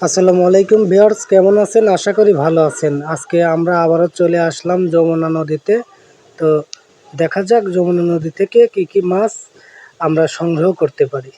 আসসালামু আলাইকুম ভিউয়ার্স, কেমন আছেন? আশা করি ভালো আছেন। আজকে আমরা আবারও চলে আসলাম যমুনা নদীতে। তো দেখা যাক যমুনা নদী থেকে কি কি মাছ আমরা সংগ্রহ করতে পারি।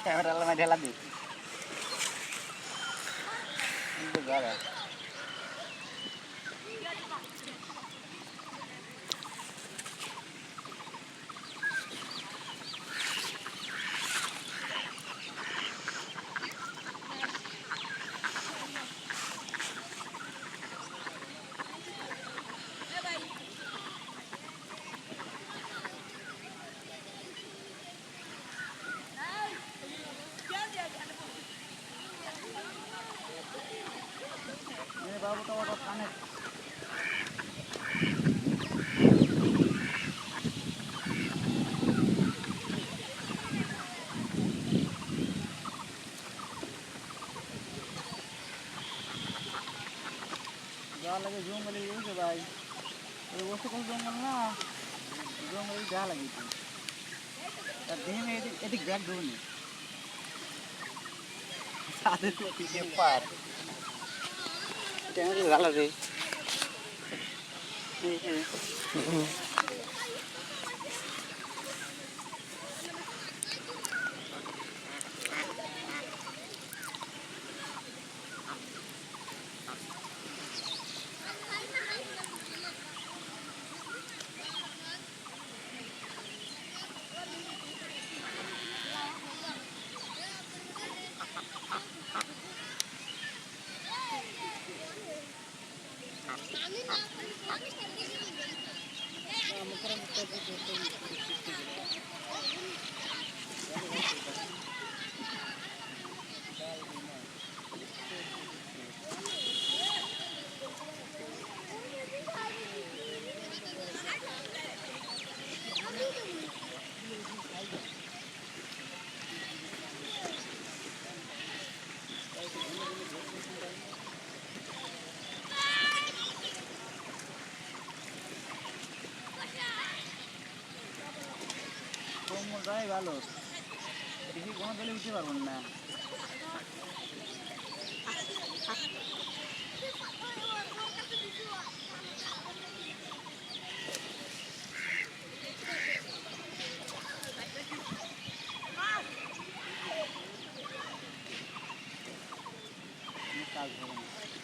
Camera ঢেলা দি বাবু তো ওর কানে যাওয়া লাগে জঙ্গলে গিয়েছে ভাই। ওই বসে কোন জঙ্গল না, জঙ্গলে যাওয়া লাগিয়েছে। তার দেহে এদিক এদিক ব্যাগ ধরুন সাদের পিছিয়ে পার এটা জ্বালা রে। জঙ্গলটাই ভালো, বেশি কোনো গেলে উঠতে পারবেন না। কাজ হবে না।